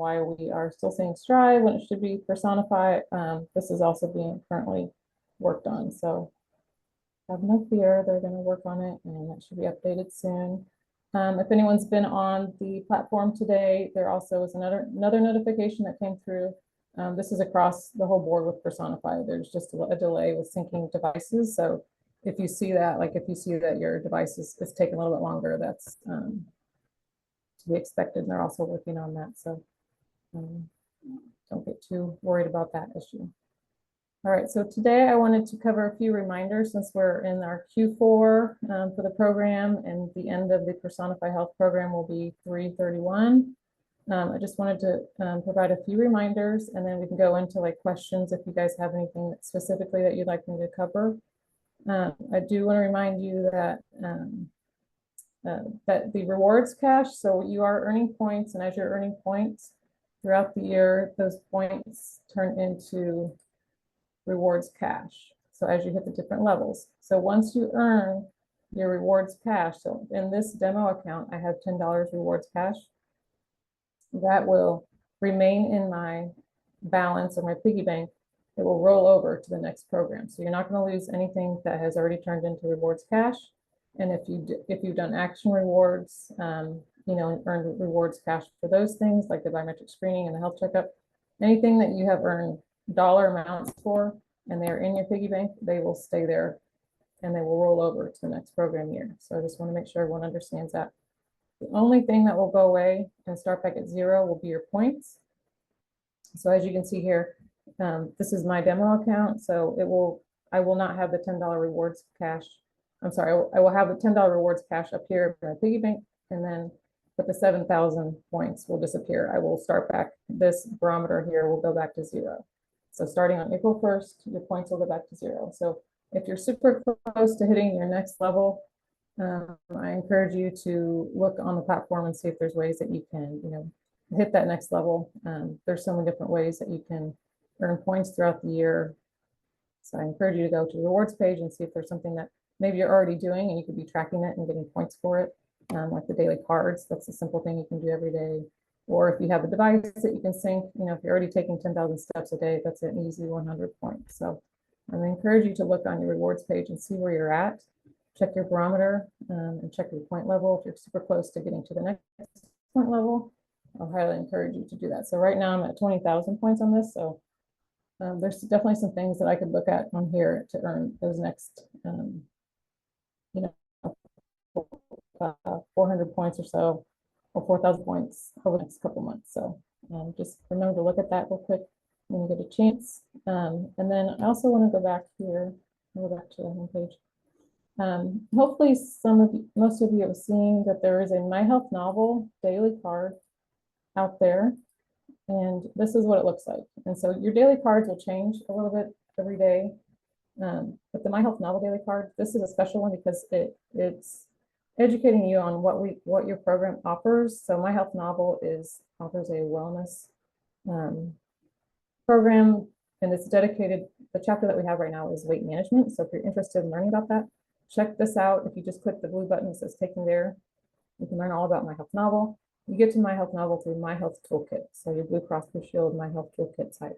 why we are still saying Strive when it should be Personify. This is also being currently worked on. So have no fear, they're going to work on it and that should be updated soon. If anyone's been on the platform today, there also is another notification that came through. This is across the whole board with Personify. There's just a delay with syncing devices. So if you see that, like if you see that your device is taking a little bit longer, that's to be expected. And they're also working on that. So don't get too worried about that issue. All right, so today I wanted to cover a few reminders since we're in our Q4 for the program, and the end of the Personify Health program will be 3/31. I just wanted to provide a few reminders, and then we can go into like questions if you guys have anything specifically that you'd like me to cover. I do want to remind you that that the rewards cache, so you are earning points, and as you're earning points throughout the year, those points turn into rewards cache. So as you hit the different levels. So once you earn your rewards cache, so in this demo account, I have $10 rewards cache. That will remain in my balance or my piggy bank. It will roll over to the next program. So you're not going to lose anything that has already turned into rewards cache. And if you've done action rewards, you know, earned rewards cache for those things like the biometric screening and the health checkup, anything that you have earned dollar amounts for and they're in your piggy bank, they will stay there and they will roll over to the next program year. So I just want to make sure everyone understands that. The only thing that will go away and start back at 0 will be your points. So as you can see here, this is my demo account. So I will not have the $10 rewards cache. I'm sorry, I will have the $10 rewards cache up here in my piggy bank, and then but the 7,000 points will disappear. I will start back, this barometer here will go back to 0. So starting on April 1st, your points will go back to 0. So if you're super close to hitting your next level, I encourage you to look on the platform and see if there's ways that you can, you know, hit that next level. There's so many different ways that you can earn points throughout the year. So I encourage you to go to the rewards page and see if there's something that maybe you're already doing and you could be tracking it and getting points for it, like the daily cards. That's a simple thing you can do every day. Or if you have a device that you can sync, you know, if you're already taking 10,000 steps a day, that's an easy 100 points. So I encourage you to look on your rewards page and see where you're at. Check your barometer and check your point level. If you're super close to getting to the next point level, I'll highly encourage you to do that. So right now I'm at 20,000 points on this. So there's definitely some things that I could look at on here to earn those next, you know, 400 points or so, or 4,000 points over the next couple months. So just remember to look at that real quick when you get a chance. And then I also want to go back here, go back to the home page. Hopefully most of you have seen that there is a My Health Novel daily card out there, and this is what it looks like. And so your daily cards will change a little bit every day, but the My Health Novel daily card, this is a special one because it's educating you on what your program offers. So My Health Novel offers a wellness program, and it's dedicated. The chapter that we have right now is weight management. So if you're interested in learning about that, check this out. If you just click the blue button that says Taking There, you can learn all about My Health Novel. You get to My Health Novel through My Health Toolkit, so your Blue Cross Blue Shield My Health Toolkit site.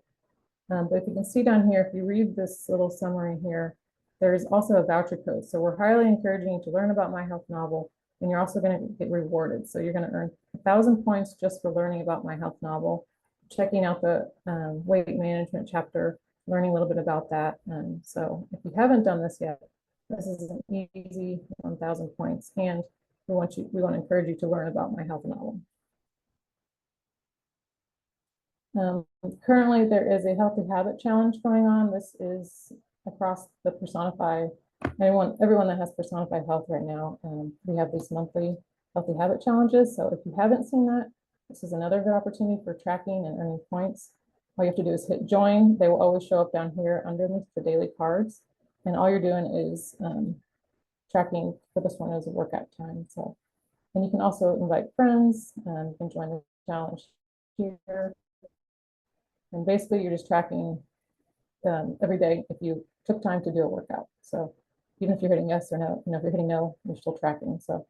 But if you can see down here, if you read this little summary here, there's also a voucher code. So we're highly encouraging you to learn about My Health Novel, and you're also going to get rewarded. So you're going to earn 1,000 points just for learning about My Health Novel, checking out the weight management chapter, learning a little bit about that. So if you haven't done this yet, this is an easy 1,000 points, and we want to encourage you to learn about My Health Novel. Currently, there is a healthy habit challenge going on. This is across the Personify. Everyone that has Personify Health right now, we have these monthly healthy habit challenges. So if you haven't seen that, this is another good opportunity for tracking and earning points. All you have to do is hit join. They will always show up down here underneath the daily cards. And all you're doing is tracking for this one as a workout time. So, and you can also invite friends and you can join the challenge here. And basically you're just tracking every day if you took time to do a workout. So even if you're hitting yes or no, you know, if you're hitting no, you're still tracking. So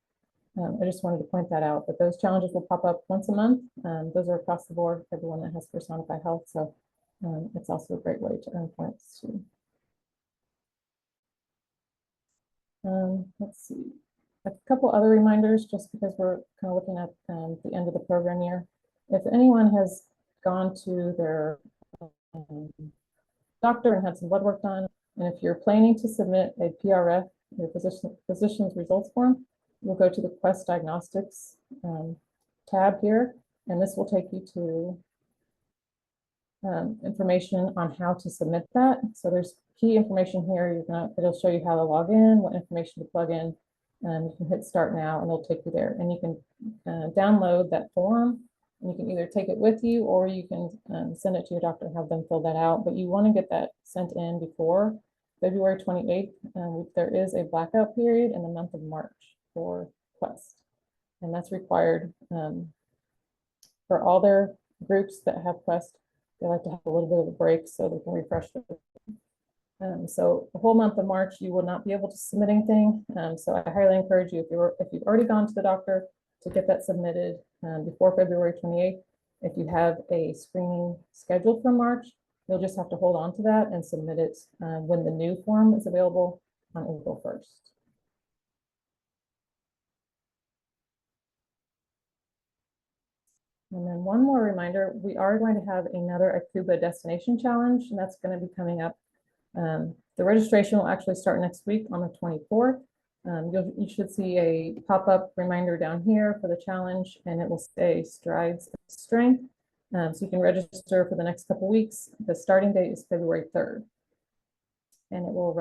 I just wanted to point that out, but those challenges will pop up once a month. Those are across the board for everyone that has Personify Health. So it's also a great way to earn points too. Let's see, a couple other reminders, just because we're kind of looking at the end of the program year. If anyone has gone to their doctor and had some blood work done, and if you're planning to submit a PRF, your physician's results form, you'll go to the Quest Diagnostics tab here, and this will take you to information on how to submit that. So there's key information here. It'll show you how to log in, what information to plug in, and you can hit start now and it'll take you there. And you can download that form, and you can either take it with you or you can send it to your doctor and have them fill that out. But you want to get that sent in before February 28th. There is a blackout period in the month of March for Quest, and that's required for all their groups that have Quest. They like to have a little bit of a break so they can refresh it. So the whole month of March, you will not be able to submit anything. So I highly encourage you, if you've already gone to the doctor, to get that submitted before February 28th. If you have a screening scheduled for March, you'll just have to hold on to that and submit it when the new form is available on April 1st. And then one more reminder, we are going to have another Akuba destination challenge, and that's going to be coming up. The registration will actually start next week on the 24th. You should see a pop-up reminder down here for the challenge, and it will say Strides Strength. So you can register for the next couple weeks. The starting date is February 3rd. And it will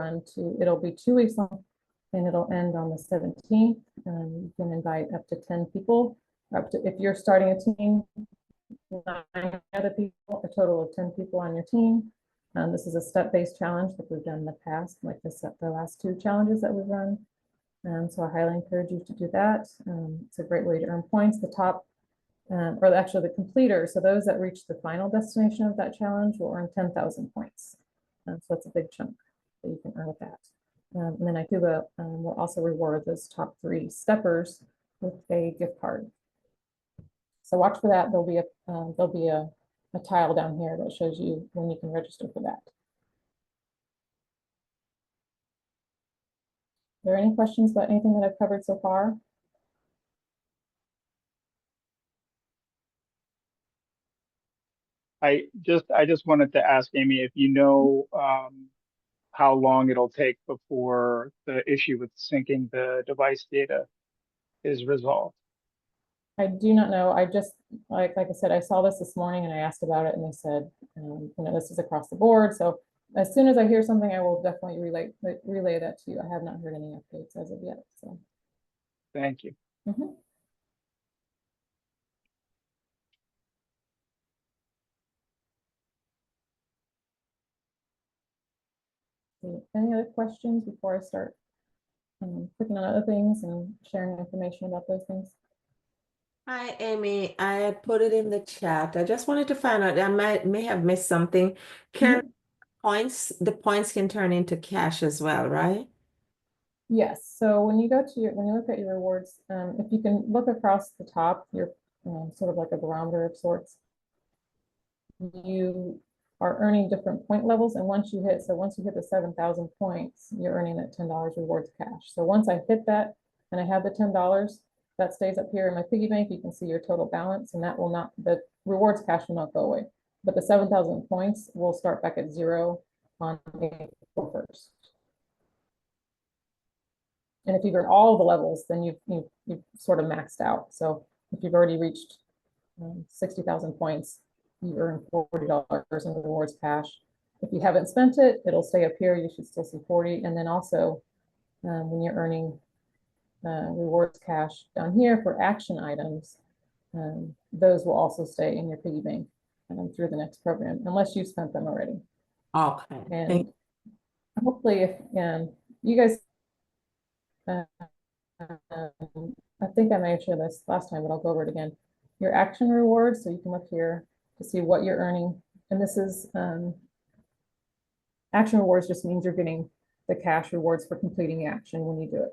it'll be 2 weeks long, and it'll end on the 17th. You can invite up to 10 people. If you're starting a team, 9 other people, a total of 10 people on your team. This is a step-based challenge that we've done in the past, like the last 2 challenges that we've run. So I highly encourage you to do that. It's a great way to earn points. The top, or actually the completer, so those that reach the final destination of that challenge will earn 10,000 points. So that's a big chunk that you can earn with that. And then Akuba will also reward those top 3 steppers with a gift card. So watch for that. There'll be a tile down here that shows you when you can register for that. Are there any questions about anything that I've covered so far? I just wanted to ask Amy if you know how long it'll take before the issue with syncing the device data is resolved. I do not know. I just, like I said, I saw this morning and I asked about it, and they said, this is across the board. So as soon as I hear something, I will definitely relay that to you. I have not heard any updates as of yet. So thank you. Any other questions before I start clicking on other things and sharing information about those things? Hi, Amy. I had put it in the chat. I just wanted to find out, I may have missed something. Can the points can turn into cash as well, right? Yes. So when you look at your rewards, if you can look across the top, you're sort of like a barometer of sorts. You are earning different point levels, and once you hit the 7,000 points, you're earning that $10 rewards cash. So once I hit that and I have the $10, that stays up here in my piggy bank. You can see your total balance, and the rewards cash will not go away, but the 7,000 points will start back at 0 on April 1st. And if you've earned all the levels, then you've sort of maxed out. So if you've already reached 60,000 points, you earn $40 in rewards cash. If you haven't spent it, it'll stay up here. You should still see 40. And then also when you're earning rewards cash down here for action items, those will also stay in your piggy bank through the next program, unless you've spent them already. Okay. And hopefully, if you guys, I think I may have shared this last time, but I'll go over it again. Your action rewards, so you can look here to see what you're earning. And this is action rewards just means you're getting the cash rewards for completing the action when you do it.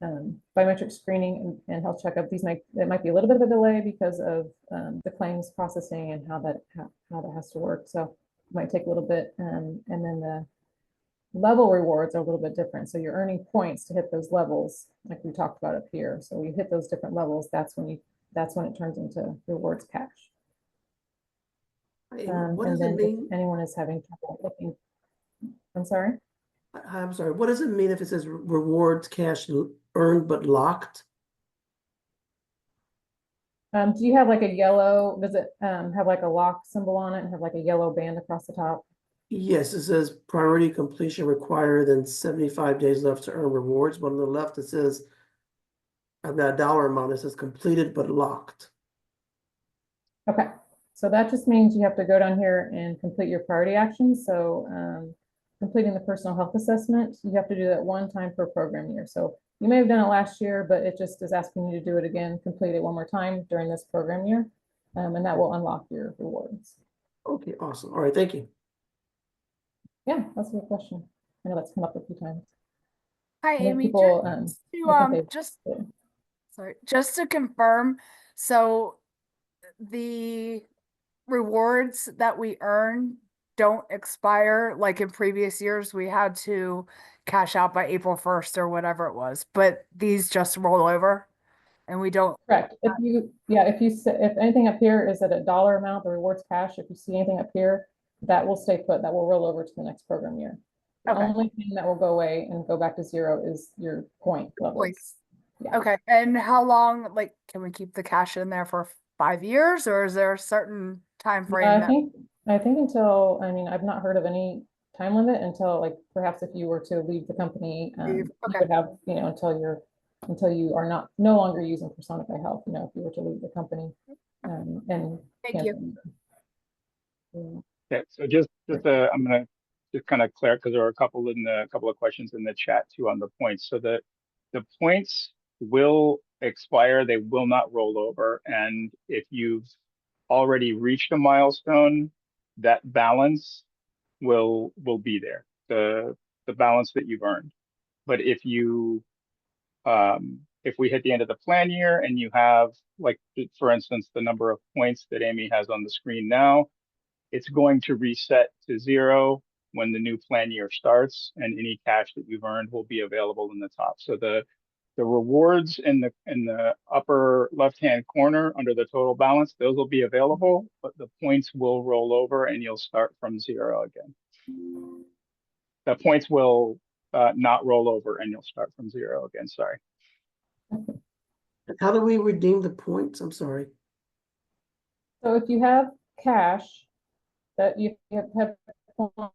biometric screening and health checkup. It might be a little bit of a delay because of the claims processing and how that has to work. So it might take a little bit. And then the level rewards are a little bit different. So you're earning points to hit those levels, like we talked about up here. So you hit those different levels. That's when it turns into rewards cash. What And does it then mean? if anyone is having trouble looking, I'm sorry. I'm sorry. What does it mean if it says rewards cash earned but locked? Do you have like a yellow, does it have like a lock symbol on it and have like a yellow band across the top? Yes, it says priority completion required than 75 days left to earn rewards. But on the left, it says, I've got a dollar amount. It says completed but locked. Okay, so that just means you have to go down here and complete your priority actions. So completing the personal health assessment, you have to do that one time per program year. So you may have done it last year, but it just is asking you to do it again, complete it one more time during this program year, and that will unlock your rewards. Okay, awesome. All right, thank you. Yeah, that's a good question. I know that's come up a few times. Hi, I think Amy. people, To, I think just to confirm, so the rewards that we earn don't expire like in previous years. We had to cash out by April 1st or whatever it was, but these just roll over and we don't. correct. If anything up here is at a dollar amount, the rewards cash, if you see anything up here, that will stay put, that will roll over to the next program year. The Okay. only thing that will go away and go back to zero is your point levels. Points. Yeah. Okay. And how long, like, can we keep the cash in there for 5 years, or is there a certain time frame I that think until, I mean, I've not heard of any time limit until, like, perhaps if you were to leave the company, Leave, you okay. would have, until you are no longer using Personify Health, if you were to leave the company. And Thank you. Okay, so I'm gonna just kind of clear, because there are a couple of questions in the chat too on the points. So the points will expire, they will not roll over. And if you've already reached a milestone, that balance will be there, the balance that you've earned. But if we hit the end of the plan year and you have, like, for instance, the number of points that Amy has on the screen now, it's going to reset to zero when the new plan year starts, and any cash that you've earned will be available in the top. So the rewards in the upper left-hand corner under the total balance, those will be available, but the points will roll over and you'll start from zero again. The points will not roll over and you'll start from zero again, sorry. How do we redeem the points? I'm sorry. So if you have cash that you have points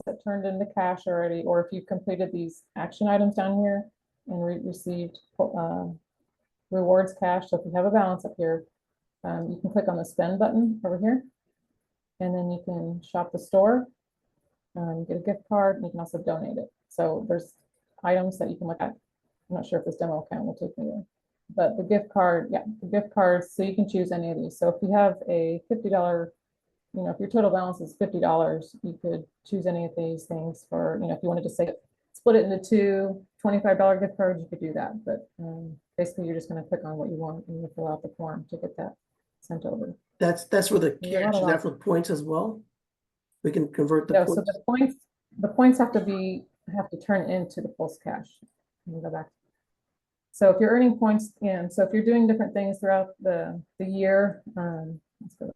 that turned into cash already, or if you've completed these action items down here and received rewards cash, so if you have a balance up here, you can click on the spend button over here, and then you can shop the store, get a gift card, and you can also donate it. So there's items that you can look at. I'm not sure if this demo account will take me there, but the gift card, so you can choose any of these. So if you have a $50, if your total balance is $50, you could choose any of these things for, if you wanted to say split it into two $25 gift cards, you could do that. But basically, you're just going to click on what you want and you fill out the form to get that sent over. That's for the There's a lot cash. of Is that for points as well? We can convert the No, points. so the points have to turn into the pulse cash. Let me go back. So if you're earning points so if you're doing different things throughout the year, let's go.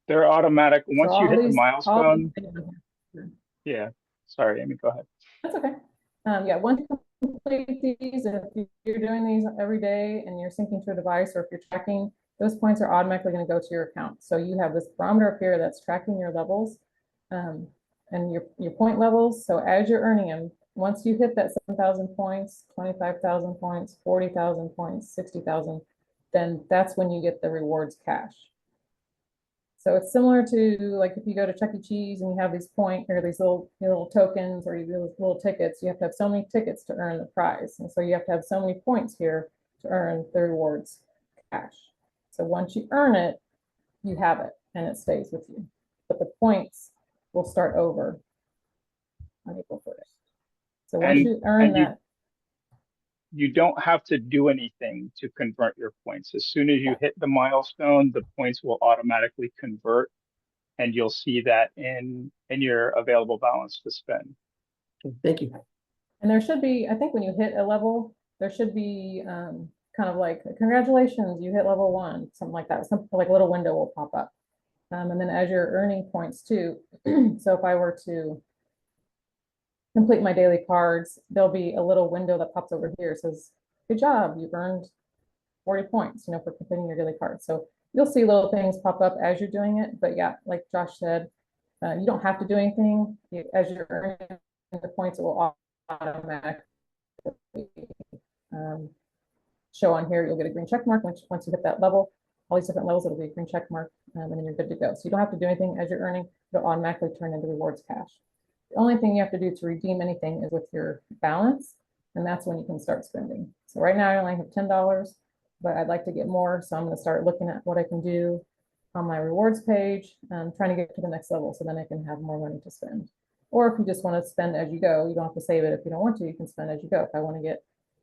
They're automatic once So you hit the all milestone. these- Yeah, sorry, Amy, go ahead. That's okay. Once you complete these, if you're doing these every day and you're syncing to a device, or if you're tracking, those points are automatically going to go to your account. So you have this barometer up here that's tracking your levels and your point levels. So as you're earning them, once you hit that 7,000 points, 25,000 points, 40,000 points, 60,000, then that's when you get the rewards cash. So it's similar to, like, if you go to Chuck E. Cheese and you have these these little tokens or these little tickets, you have to have so many tickets to earn the prize. And so you have to have so many points here to earn the rewards cash. So once you earn it, you have it and it stays with you. But the points will start over on April 1st. So once And- you earn and you- that, You don't have to do anything to convert your points. As soon as you hit the milestone, the points will automatically convert, and you'll see that in your available balance to spend. Thank you. and there should be, I think when you hit a level, there should be kind of like, congratulations, you hit level 1, something like that. Something like a little window will pop up. And then as you're earning points too, so if I were to complete my daily cards, there'll be a little window that pops over here. It says, good job, you've earned 40 points, for completing your daily card. So you'll see little things pop up as you're doing it. But yeah, like Josh said, you don't have to do anything. As you're earning the points, it will automatically show on here. You'll get a green check mark once you hit that level. All these different levels, it'll be a green check mark, and then you're good to go. So you don't have to do anything as you're earning. It'll automatically turn into rewards cash. The only thing you have to do to redeem anything is with your balance, and that's when you can start spending. So right now I only have $10, but I'd like to get more. So I'm going to start looking at what I can do on my rewards page, trying to get to the next level so then I can have more money to spend. Or if you just want to spend as you go, you don't have to save it. If you don't want to, you can spend as you go. If I want to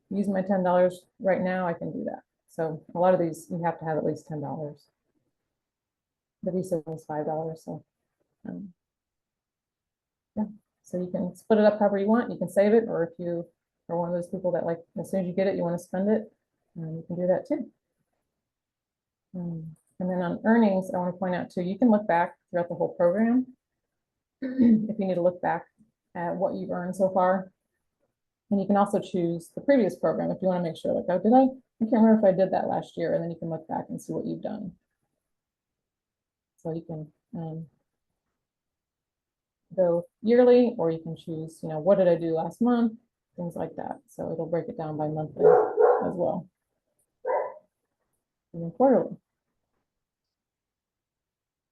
use my $10 right now, I can do that. So a lot of these, you have to have at least $10. The Visa was $5, so yeah. So you can split it up however you want. You can save it, or if you are one of those people that, like, as soon as you get it, you want to spend it, you can do that too. And then on earnings, I want to point out too, you can look back throughout the whole program if you need to look back at what you've earned so far. And you can also choose the previous program if you want to make sure, like, oh, I can't remember if I did that last year, and then you can look back and see what you've done. So you can go yearly, or you can choose, what did I do last month, things like that. So it'll break it down by monthly as well, and then quarterly.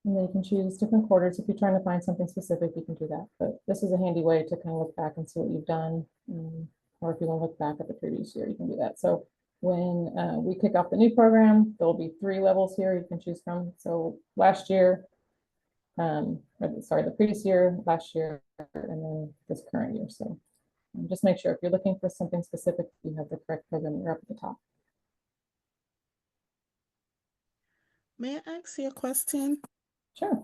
And then you can choose different quarters. If you're trying to find something specific, you can do that. But this is a handy way to kind of look back and see what you've done. Or if you want to look back at the previous year, you can do that. So when we kick off the new program, there'll be 3 levels here you can choose from. So last year, the previous year, last year, and then this current year. So just make sure if you're looking for something specific, you have the correct program up at the top. May I ask you a question? Sure.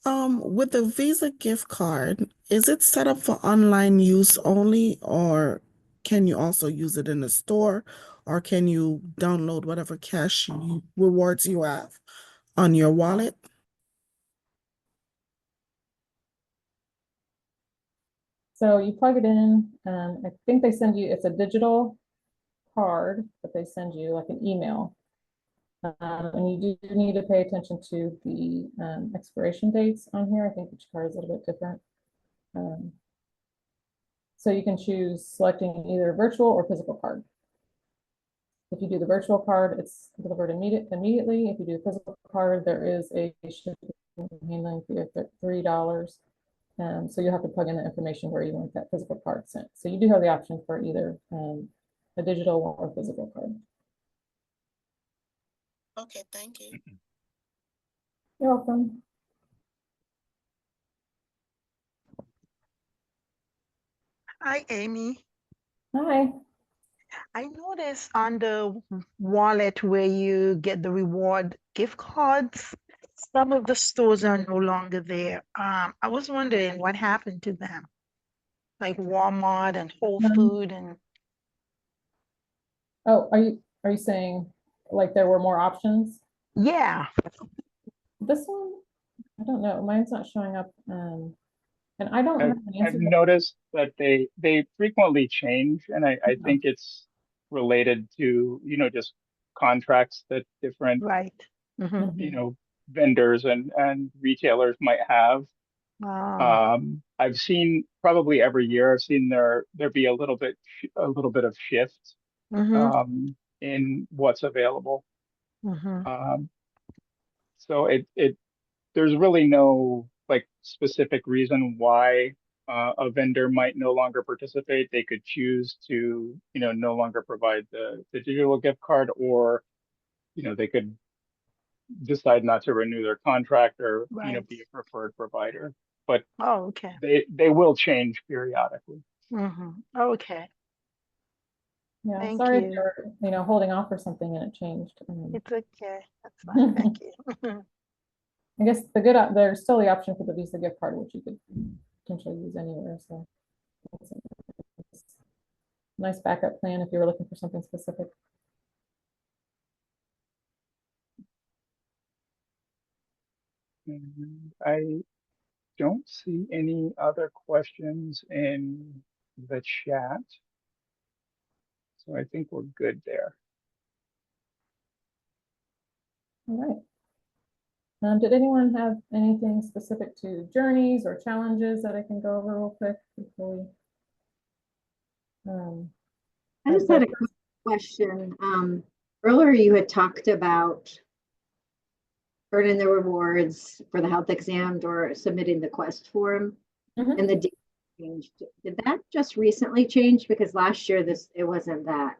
With the Visa gift card, is it set up for online use only, or can you also use it in the store, or can you download whatever cash rewards you have on your wallet? So you plug it in. I think they send you, it's a digital card, but they send you like an email. And you do need to pay attention to the expiration dates on here. I think each card is a little bit different. So you can choose selecting either virtual or physical card. If you do the virtual card, it's delivered immediately. If you do a physical card, there is a shipping and handling fee of $3. So you have to plug in the information where you want that physical card sent. So you do have the option for either a digital or physical card. Okay, thank you. You're welcome. Hi, Amy. Hi. I noticed on the wallet where you get the reward gift cards, some of the stores are no longer there. I was wondering what happened to them, like Walmart and Whole Food and Oh, are you saying like there were more options? yeah. This one, I don't know. Mine's not showing up. And I don't have an I've answer. noticed that they frequently change, and I think it's related to, just contracts that different, Right. vendors and retailers might have. I've seen probably every year, I've seen there be a little bit of shift in what's available. So there's really no like specific reason why a vendor might no longer participate. They could choose to, no longer provide the digital gift card, or, they could decide not to renew their contract, or, Right. be a preferred provider. But Oh, okay. they will change periodically. Okay, Yeah, thank sorry if you. you're, holding off for something and it changed. It's okay. That's fine. Thank you. I guess there's still the option for the Visa gift card, which you could potentially use anywhere, so. It's a nice backup plan if you were looking for something specific. And I don't see any other questions in the chat. So I think we're good there. All right. Did anyone have anything specific to journeys or challenges that I can go over real quick before we? I just had a quick question. Earlier you had talked about earning the rewards for the health exam or submitting the quest form, Mhm. and the date changed. Did that just recently change? Because last year it wasn't that.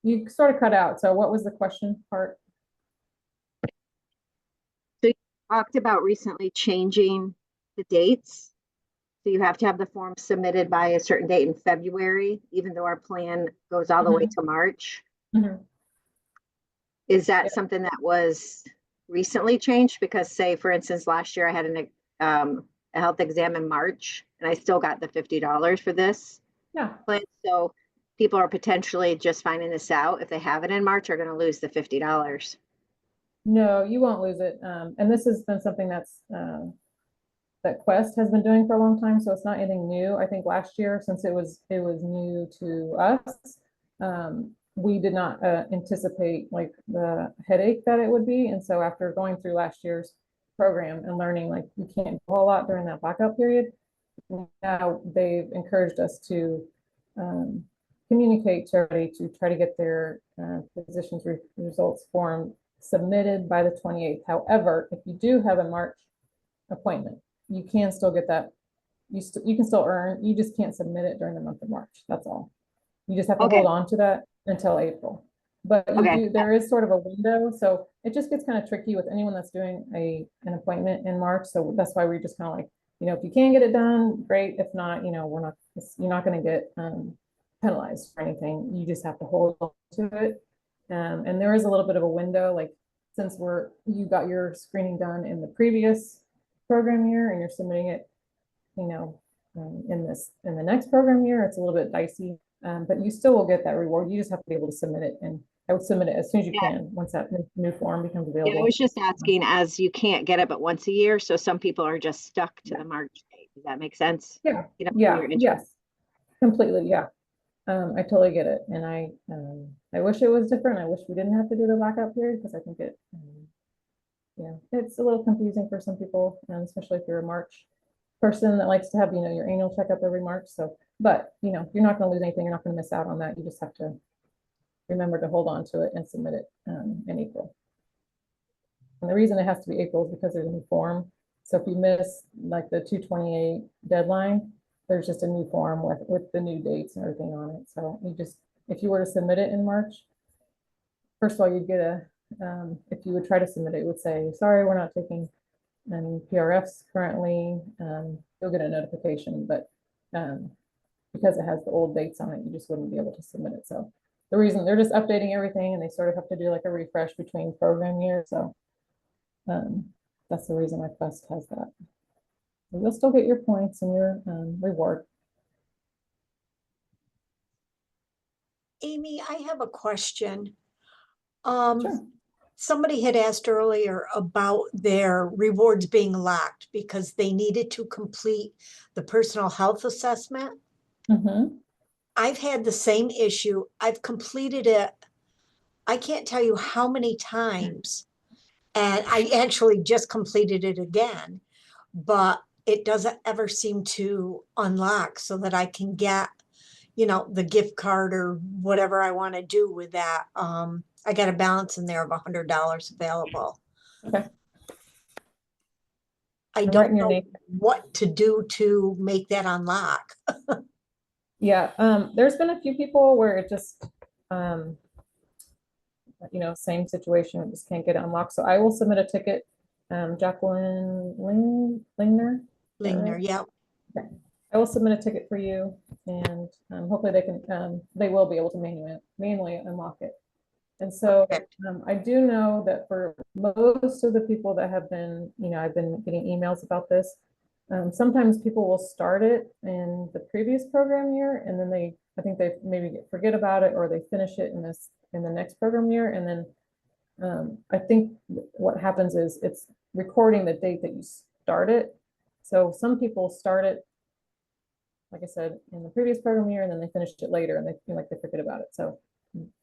You sort of cut out. So what was the question part? So you talked about recently changing the dates. So you have to have the form submitted by a certain date in February, even though our plan goes all the way to March. Mhm. Is that Yeah. something that was recently changed? Because say, for instance, last year I had a health exam in March and I still got the $50 for this. Yeah. But so people are potentially just finding this out if they have it in March are going to lose the $50. No, you won't lose it. And this has been something that Quest has been doing for a long time, so it's not anything new. I think last year, since it was new to us, we did not anticipate like the headache that it would be. And so after going through last year's program and learning like you can't do a whole lot during that blackout period, now they've encouraged us to communicate to everybody to try to get their physician's results form submitted by the 28th. However, if you do have a March appointment, you can still get that. You can still earn, you just can't submit it during the month of March. That's all. You just have to Okay. hold on to that until April. But Okay. there is sort of a window. So it just gets kind of tricky with anyone that's doing an appointment in March. So that's why we just kind of like, if you can get it done, great. If not, you're not going to get penalized for anything. You just have to hold on to it. And there is a little bit of a window, like since you got your screening done in the previous program year and you're submitting it, in the next program year, it's a little bit dicey. But you still will get that reward. You just have to be able to submit it, and I would submit it as soon as you can once that new form becomes available. Yeah, I was just asking as you can't get it but once a year, so some people are just stuck to the March date. Does that make sense? Yeah, You're yes, completely, yeah. I totally get it, and I wish it was different. I wish we didn't have to do the blackout period because I think it's a little confusing for some people, especially if you're a March person that likes to have your annual checkup every March. So, but you're not going to lose anything. You're not going to miss out on that. You just have to remember to hold on to it and submit it in April. And the reason it has to be April is because there's a new form. So if you miss like the 2/28 deadline, there's just a new form with the new dates and everything on it. So if you were to submit it in March, first of all, you'd get if you would try to submit it, it would say, sorry, we're not taking any PRFs currently. You'll get a notification, but because it has the old dates on it, you just wouldn't be able to submit it. So the reason they're just updating everything and they sort of have to do like a refresh between program years. So that's the reason my Quest has that. So you'll still get your points and your reward. Amy, I have a question. Sure. Somebody had asked earlier about their rewards being locked because they needed to complete the personal health assessment. Mm-hmm. I've had the same issue. I've completed it. I can't tell you how many times. And I actually just completed it again, but it doesn't ever seem to unlock so that I can get, the gift card or whatever I want to do with that. I got a balance in there of $100 available. Okay. I I'm don't writing your know name. what to do to make that unlock. Yeah. There's been a few people where it just same situation, just can't get it unlocked. So I will submit a ticket. Jacqueline Lingner. Lingner, yeah. Okay. I will submit a ticket for you, and hopefully they will be able to manually unlock it. And so Perfect. I do know that for most of the people that have been, I've been getting emails about this. Sometimes people will start it in the previous program year, and then I think they maybe forget about it, or they finish it in the next program year, and then I think what happens is it's recording the date that you start it. So some people start it, like I said, in the previous program year, and then they finished it later, and they feel like they forget about it. So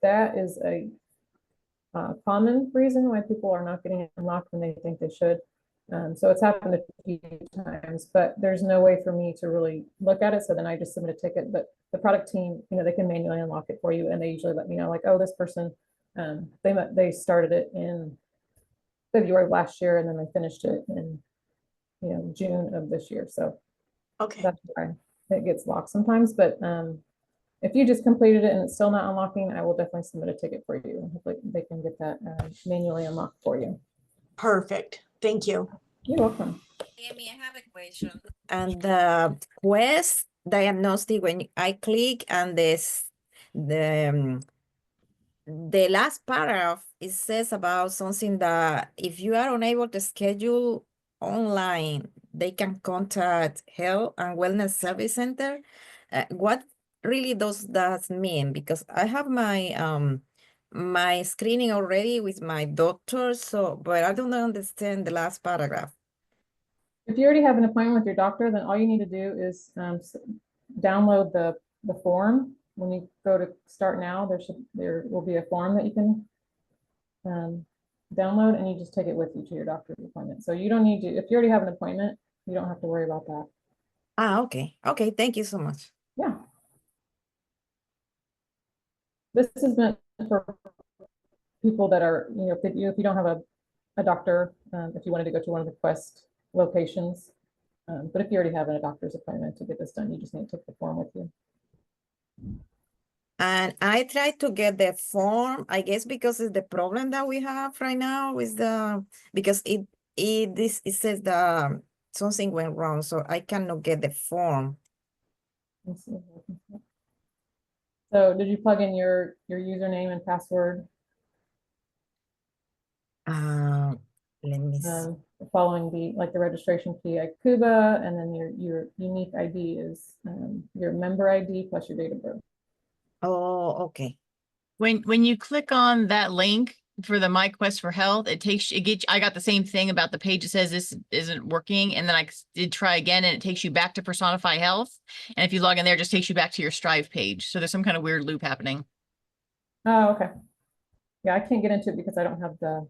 that is a common reason why people are not getting it unlocked when they think they should. So it's happened a few times, but there's no way for me to really look at it. So then I just submit a ticket, but the product team, they can manually unlock it for you. And they usually let me know, like, oh, this person, they started it in February of last year, and then they finished it in, June of this year. So Okay, that's why it gets locked sometimes. But if you just completed it and it's still not unlocking, I will definitely submit a ticket for you. And hopefully they can get that manually unlocked for you. perfect. Thank you. You're welcome. Amy, I have a question. And the Quest diagnostic, when I click and the last paragraph, it says about something that if you are unable to schedule online, they can contact Health and Wellness Service Center. What really does that mean? Because I have my screening already with my doctor, but I don't understand the last paragraph. If you already have an appointment with your doctor, then all you need to do is download the form. When you go to start now, there will be a form that you can download, and you just take it with you to your doctor's appointment. So you don't need to, if you already have an appointment, you don't have to worry about that. Okay. Okay, thank you so much. Yeah. This is meant for people that are, if you don't have a doctor, if you wanted to go to one of the Quest locations. But if you already have a doctor's appointment to get this done, you just need to take the form with you. And I tried to get the form, I guess, because it's the problem that we have right now with because it says something went wrong, so I cannot get the form. Let's see if I can see it. So did you plug in your username and password Let me see. following the registration key at Cuba, and then your unique ID is your member ID plus your date of birth. Oh, okay. When you click on that link for the My Quest for Health, I got the same thing about the page that says this isn't working, and then I did try again, and it takes you back to Personify Health. And if you log in there, it just takes you back to your Strive page. So there's some kind of weird loop happening. Oh, okay. Yeah, I can't get into it because I don't have the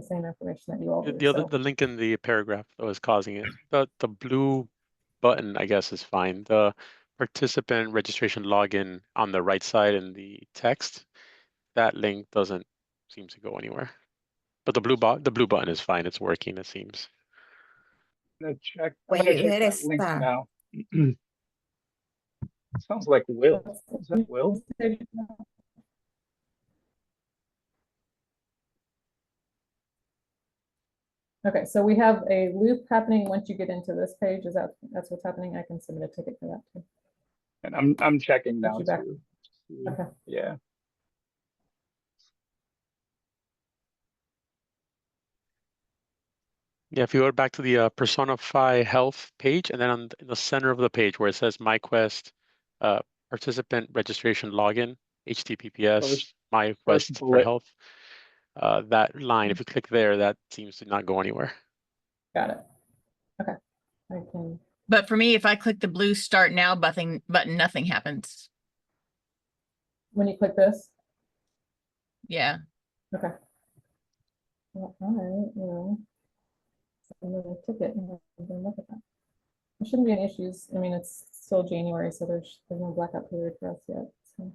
same information that you all do. The link in the paragraph that was causing it. The blue button, I guess, is fine. The participant registration login on the right side in the text, that link doesn't seem to go anywhere. But the blue button is fine. It's working, it seems. I'm gonna When you check hit a that link star. now. Sounds like Will. Is that Will? Okay, so we have a loop happening once you get into this page. That's what's happening? I can submit a ticket for that too. And I'm checking now you back. too. Okay. Yeah. Yeah, if you go back to the Personify Health page, and then in the center of the page where it says My Quest participant registration login, HTTPS, My Quest for bullet. Health, that line, if you click there, that seems to not go anywhere. Got it. Okay. I can. But for me, if I click the blue Start Now button, nothing happens. When you click this? Yeah. Okay. Well, all right. Well, I'm gonna ticket and then look at that. There shouldn't be any issues. I mean, it's still January, so there's no blackout period for us yet. So.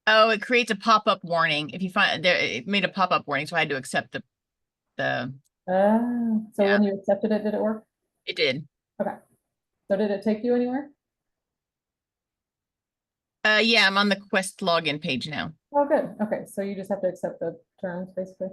Oh, it creates a pop-up warning. If you find there, it made a pop-up warning, so I had to accept the. So Yeah. when you accepted it, did it work? It did. Okay. So did it take you anywhere? Yeah, I'm on the Quest login page now. Oh, good. Okay, so you just have to accept the terms, basically.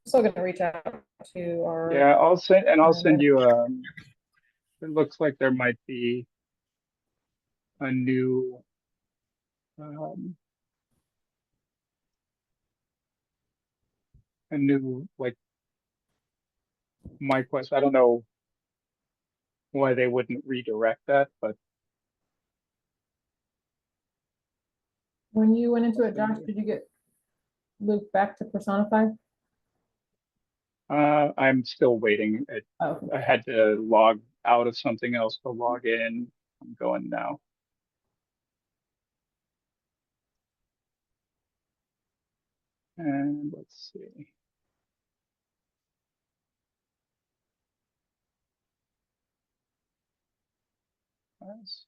still gonna reach out to our. Yeah, I'll send then- you, it looks like there might be a new, um, like MyQuest. I don't know why they wouldn't redirect that, but When you went into it, Josh, did you get looped back to Personify? I'm still waiting. Oh, okay. I had to log out of something else to log in. I'm going now. And let's see. Nice.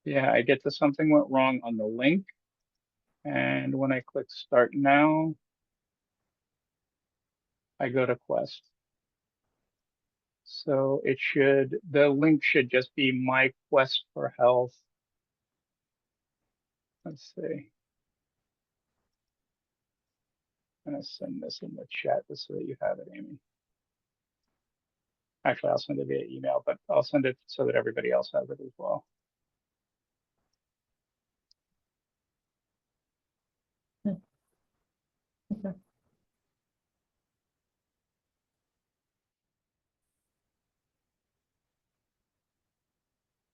Yeah, I get to something went wrong on the link. And when I click start now, I go to Quest. So the link should just be my quest for health. Let's see. I'm gonna send this in the chat just so that you have it, Amy. Actually, I'll send it via email, but I'll send it so that everybody else has it as well. Okay.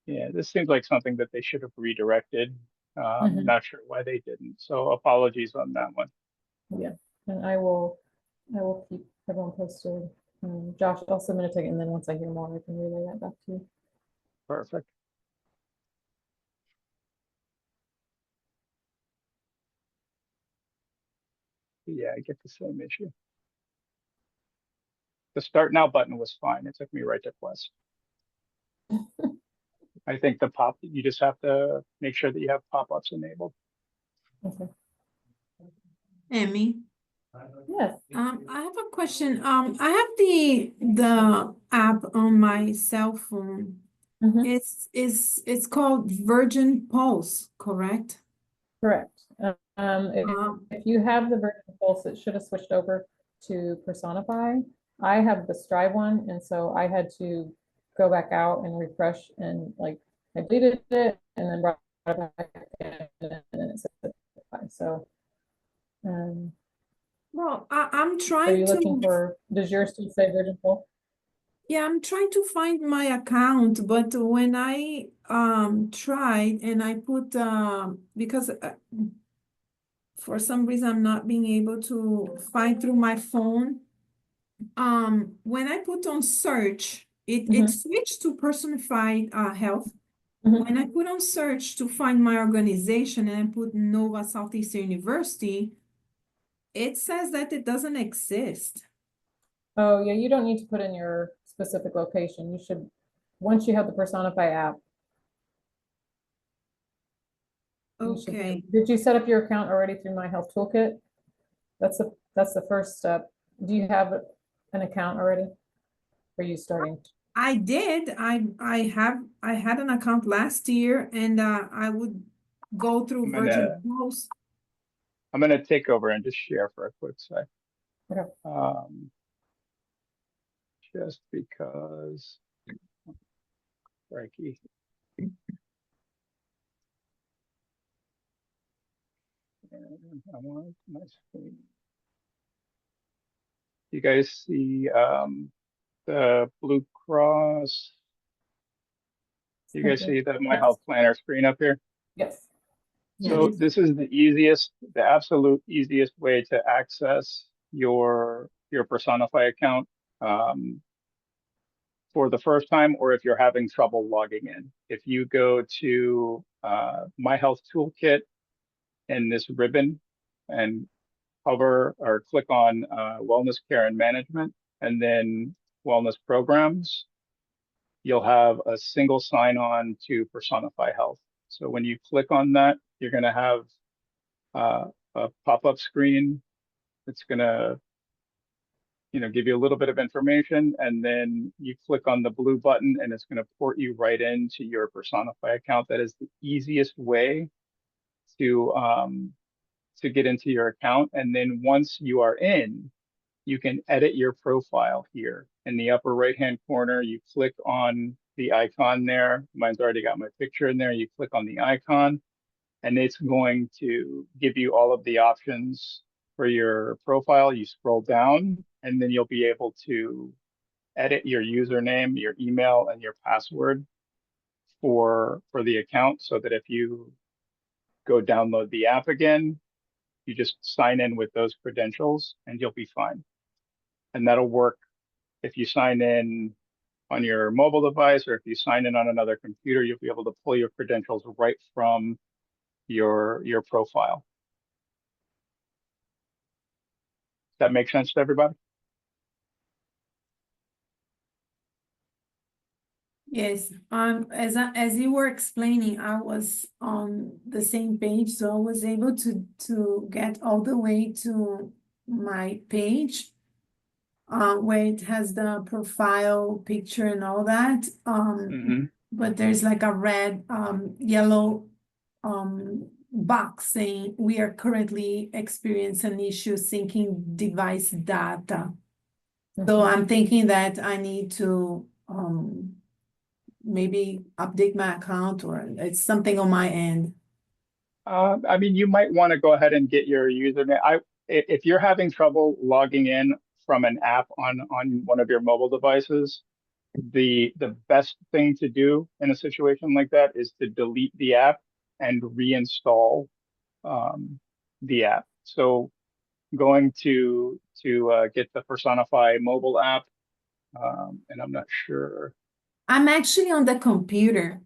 Yeah, this seems like something that they should have redirected. Mhm. Not sure why they didn't. So apologies on that one. Yeah, and I will keep everyone posted. Josh, I'll submit a ticket, and then once I hear more, I can relay that back to you. Perfect. Yeah, I get the same issue. The start now button was fine. It took me right to Quest. I think you just have to make sure that you have pop-ups enabled. Okay. Emmy, Yes. I have a question. I have the app on my cell phone. Mhm. It's called Virgin Pulse, correct? Correct. If, Um, if you have the Virgin Pulse, it should have switched over to Personify. I have the Strive one, and so I had to go back out and refresh, and like I deleted it and then brought it back in, and then it said Personify. So, well, I'm are trying you looking to, for? Does yours still say Virgin Pulse? yeah, I'm trying to find my account, but when I tried and I put because for some reason I'm not being able to find through my phone. When I put on search, it Mhm. switched to Personified Health. Mhm. When I put on search to find my organization and I put Nova Southeastern University, it says that it doesn't exist. Oh, yeah, you don't need to put in your specific location. You should, once you have the Personify app, you should, Okay. did you set up your account already through My Health Toolkit? That's the first step. Do you have an account already? Are you starting? I did. I had an account last year and I would go through I'm Virgin gonna Pulse. I'm gonna take over and just share for a quick sec. Okay. Just because, Frankie. And I want my screen. You guys see the Blue Cross? You guys see the My Yes. Health Planner screen up here? Yes. So this is the absolute easiest way to access your Personify account for the first time, or if you're having trouble logging in. If you go to My Health Toolkit and this ribbon and hover or click on Wellness Care and Management and then Wellness Programs, you'll have a single sign-on to Personify Health. So when you click on that, you're going to have a pop-up screen. It's going to, give you a little bit of information, and then you click on the blue button, and it's going to port you right into your Personify account. That is the easiest way to to get into your account. And then once you are in, you can edit your profile here. In the upper right-hand corner, you click on the icon there. Mine's already got my picture in there. You click on the icon, and it's going to give you all of the options for your profile. You scroll down, and then you'll be able to edit your username, your email, and your password for the account, so that if you go download the app again, you just sign in with those credentials and you'll be fine. And that'll work if you sign in on your mobile device, or if you sign in on another computer, you'll be able to pull your credentials right from your profile. Does that make sense to everybody? Yes, as you were explaining, I was on the same page, so I was able to get all the way to my page, where it has the profile picture and all that. But there's like a red, yellow, box saying we are currently experiencing an issue syncing device data. So I'm thinking that I need to maybe update my account, or it's something on my end. I mean, you might want to go ahead and get your username. If you're having trouble logging in from an app on one of your mobile devices, the best thing to do in a situation like that is to delete the app and reinstall the app. So going to get the Personify mobile app, and I'm not sure. I'm actually on the computer.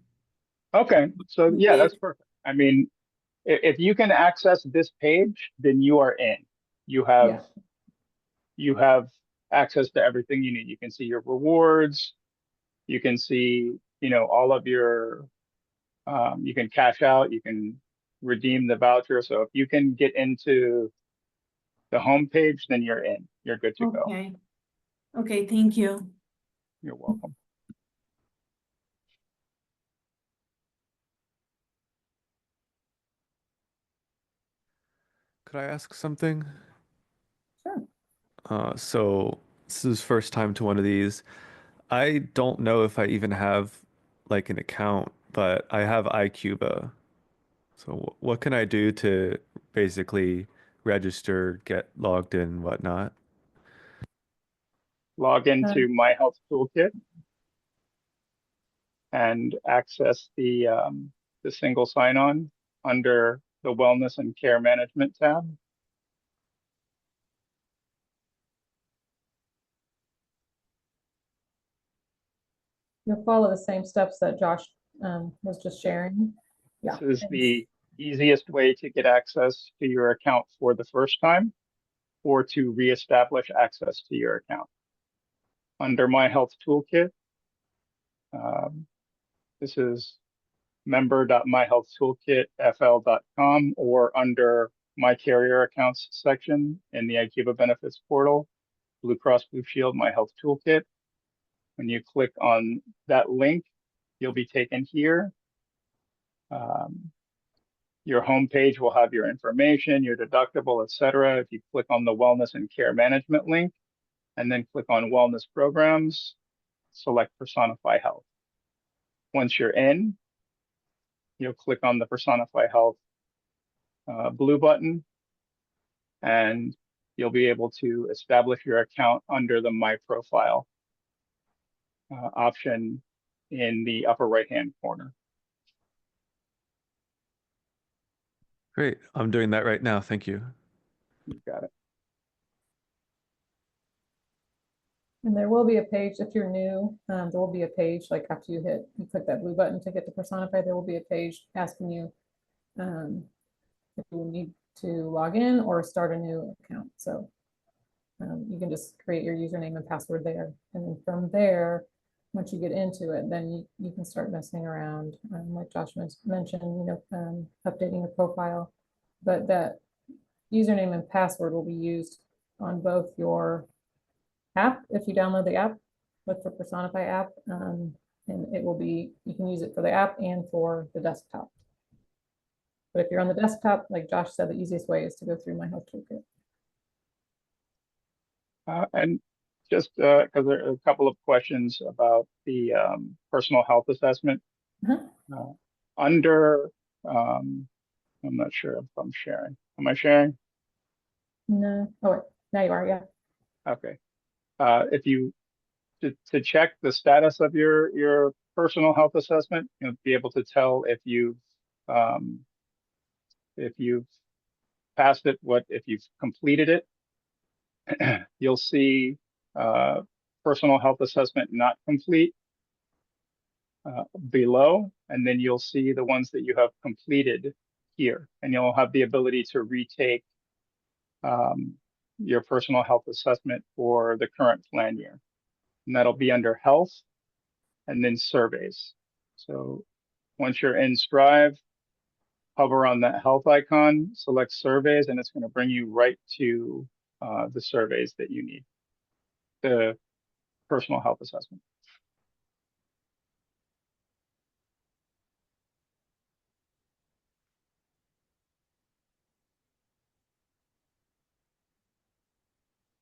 Okay, so yeah, that's perfect. I mean, if you can access this page, then you are in. You have access to everything you need. You can see your rewards. You can see, all of your. You can cash out. You can redeem the voucher. So if you can get into the home page, then you're in. You're good to go. Okay. Okay, thank you. You're welcome. Could I ask something? Sure. So this is first time to one of these. I don't know if I even have like an account, but I have iCuba. So what can I do to basically register, get logged in, whatnot? Log into My Health Toolkit and access the single sign-on under the Wellness and Care Management tab. You'll follow the same steps that Josh was just sharing. Yeah. This is the easiest way to get access to your account for the first time, or to reestablish access to your account. Under My Health Toolkit, this is member.myhealthtoolkitfl.com, or under My Carrier Accounts section in the IQVIA Benefits portal, Blue Cross Blue Shield My Health Toolkit. When you click on that link, you'll be taken here. Your homepage will have your information, your deductible, etc. If you click on the Wellness and Care Management link, and then click on Wellness Programs, select Personify Health. Once you're in, you'll click on the Personify Health blue button, and you'll be able to establish your account under the My Profile option in the upper right-hand corner. Great. I'm doing that right now. Thank you. You got it. And there will be a page if you're new. There will be a page like after you click that blue button to get to Personify. There will be a page asking you if you need to log in or start a new account. So you can just create your username and password there, and then from there, once you get into it, then you can start messing around, like Josh mentioned, updating your profile. But that username and password will be used on both your app. If you download the app, look for Personify app, and it will be, you can use it for the app and for the desktop. But if you're on the desktop, like Josh said, the easiest way is to go through My Health Toolkit. And just because there are a couple of questions about the personal health assessment. Uh-huh. Under, I'm not sure if I'm sharing. Am I sharing? No. Oh, wait. Now you are, yeah. Okay. If you to check the status of your personal health assessment, you'll be able to tell if you've passed it, if you've completed it. You'll see personal health assessment not complete below, and then you'll see the ones that you have completed here, and you'll have the ability to retake your personal health assessment for the current plan year. And that'll be under health and then surveys. So once you're in Strive, hover on that health icon, select surveys, and it's going to bring you right to the surveys that you need, the personal health assessment.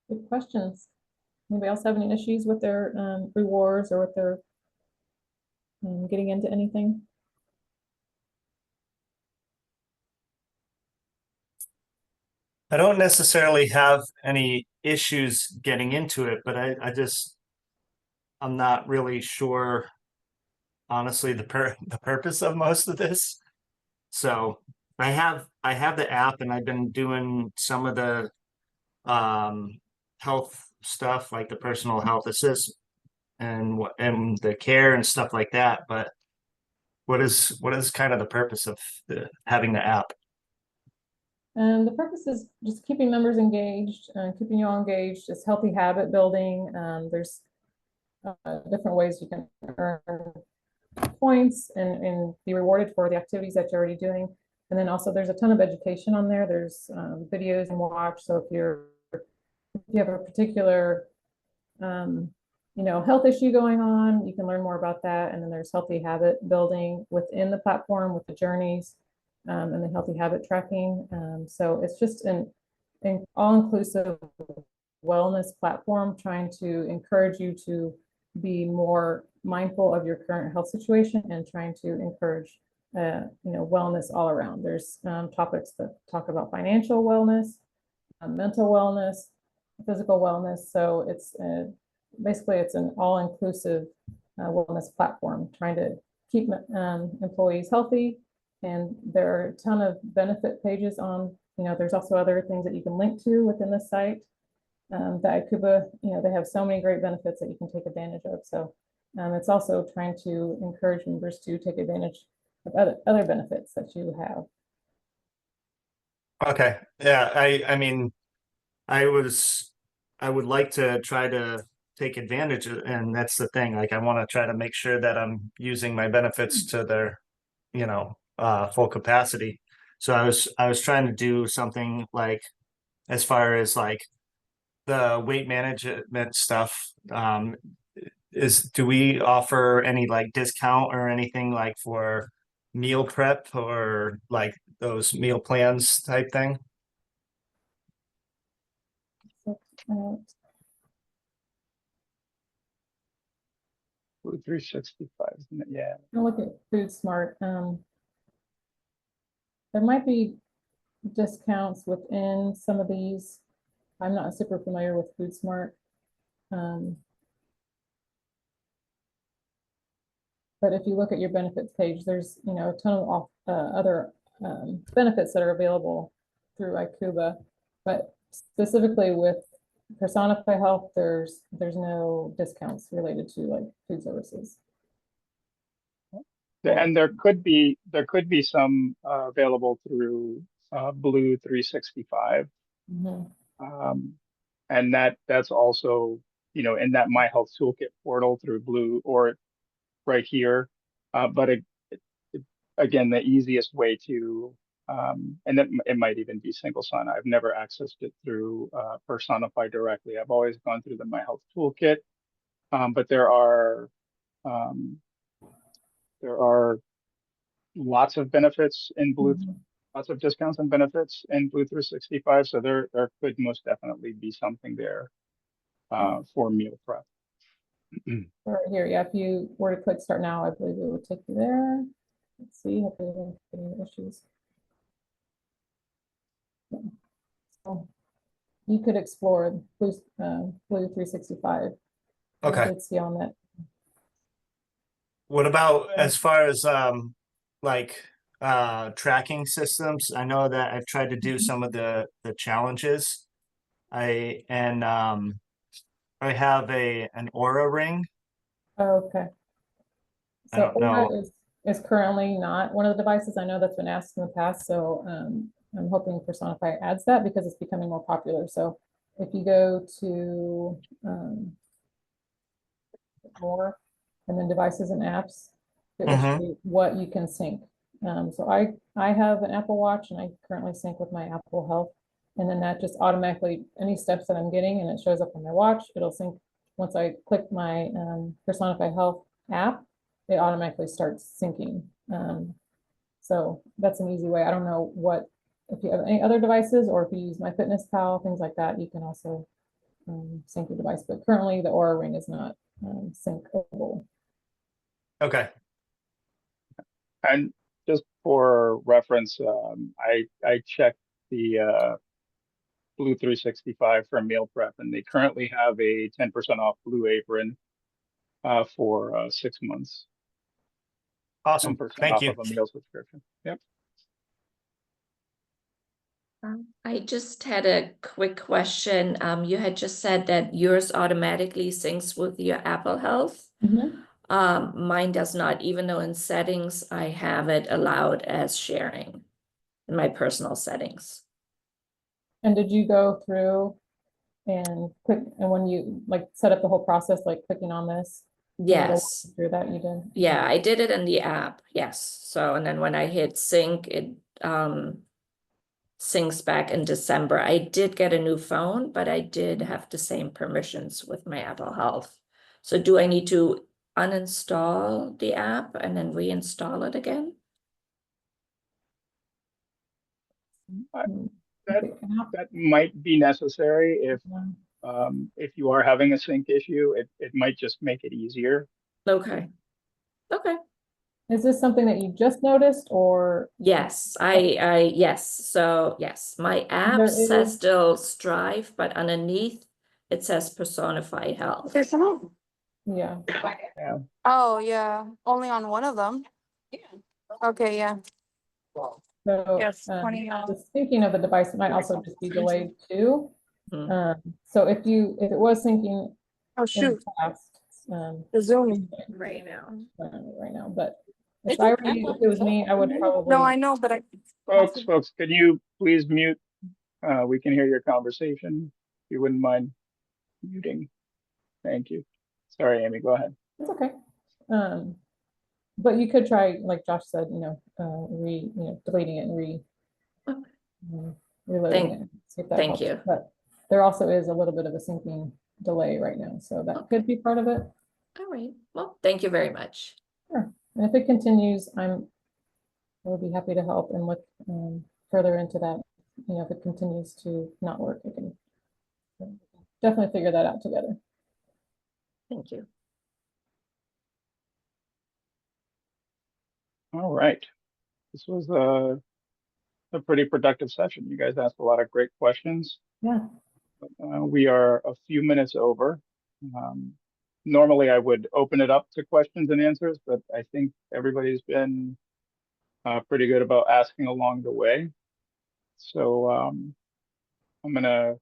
Good questions. Anybody else have any issues with their rewards or with their getting into anything? I don't necessarily have any issues getting into it, but I'm not really sure, honestly, the purpose of most of this. So I have the app, and I've been doing some of the health stuff, like the personal health assist and the care and stuff like that. But what is kind of the purpose of having the app? The purpose is just keeping members engaged, keeping you all engaged. It's healthy habit building. There's different ways you can earn points and be rewarded for the activities that you're already doing. And then also there's a ton of education on there. There's videos and watch. So if you have a particular health issue going on, you can learn more about that. And then there's healthy habit building within the platform with the journeys and the healthy habit tracking. So it's just an all-inclusive wellness platform trying to encourage you to be more mindful of your current health situation and trying to encourage wellness all around. There's topics that talk about financial wellness, mental wellness, physical wellness. So it's basically it's an all-inclusive wellness platform trying to keep employees healthy. And there are a ton of benefit pages on, there's also other things that you can link to within the site. The IQUBA, they have so many great benefits that you can take advantage of. So it's also trying to encourage members to take advantage of other benefits that you have. Okay. Yeah, I mean, I would like to try to take advantage of, and that's the thing. Like, I want to try to make sure that I'm using my benefits to their, full capacity. So I was trying to do something like, as far as like the weight management stuff, do we offer any like discount or anything like for meal prep or like those meal plans type thing? Blue 365, isn't it? Yeah. I'll look at Food Smart. There might be discounts within some of these. I'm not super familiar with Food Smart. But if you look at your benefits page, there's a ton of other benefits that are available through IQUBA. But specifically with Personify Health, there's no discounts related to like food services. And there could be some available through Blue 365. And that's also in that My Health Toolkit portal through Blue or right here. But again, the easiest way to and it might even be single sign. I've never accessed it through Personify directly. I've always gone through the My Health Toolkit. But there are lots of benefits in Blue lots of discounts and benefits in Blue 365. So there could most definitely be something there for meal prep. Right here, yeah, if you were to click start now, I believe it would take you there. Let's see if there's any issues. So you could explore Blue 365. I Okay. did see on that. What about as far as like tracking systems? I know that I've tried to do some of the challenges. I have an Aura ring. Okay. I So don't know. Aura is currently not one of the devices. I know that's been asked in the past, so I'm hoping Personify adds that because it's becoming more popular. So if you go to more and then devices and apps, it will show you what you can sync. So I have an Apple Watch and I currently sync with my Apple Health. And then that just automatically, any steps that I'm getting and it shows up on my watch, it'll sync. Once I click my Personify Health app, it automatically starts syncing. So that's an easy way. I don't know if you have any other devices or if you use MyFitnessPal, things like that, you can also sync your device. But currently the Aura Ring is not syncable. Okay. And just for reference, I checked the Blue 365 for meal prep, and they currently have a 10% off Blue Apron for 6 months. Awesome. 10% Thank off you. of a meal subscription. Yep. I just had a quick question. You had just said that yours automatically syncs with your Apple Health. Mine does not, even though in settings, I have it allowed as sharing in my personal settings. And did you go through and click, and when you like set up the whole process, like clicking on this? Yes. Through that you did? Yeah, I did it in the app. Yes. So, and then when I hit sync, it syncs back in December. I did get a new phone, but I did have the same permissions with my Apple Health. So do I need to uninstall the app and then reinstall it again? That might be necessary if you are having a sync issue. It might just make it easier. Okay. Okay. Is this something that you just noticed or? Yes, yes. So yes, my app There says is- still Strive, but underneath it says Personify Health. Yeah. Oh, yeah, only on one of them. Okay, yeah. So Yes, the 20. syncing of the device might also just be delayed too. Hmm. So if it was syncing Oh, in shoot, the past, the Zoom right now. right now, but if I were you, if it was me, I would probably. No, I know, but I. Folks, can you please mute? We can hear your conversation. If you wouldn't mind muting. Thank you. Sorry, Amy, go ahead. It's okay. But you could try, like Josh said, deleting it and reloading it. See if that Thank helps. you. But there also is a little bit of a syncing delay right now, so that could be part of it. All right. Well, thank you very much. Sure. And if it continues, I would be happy to help and look further into that. If it continues to not work, we can definitely figure that out together. Thank you. All right. This was a pretty productive session. You guys asked a lot of great questions. Yeah. We are a few minutes over. Normally, I would open it up to questions and answers, but I think everybody's been pretty good about asking along the way. So I'm going to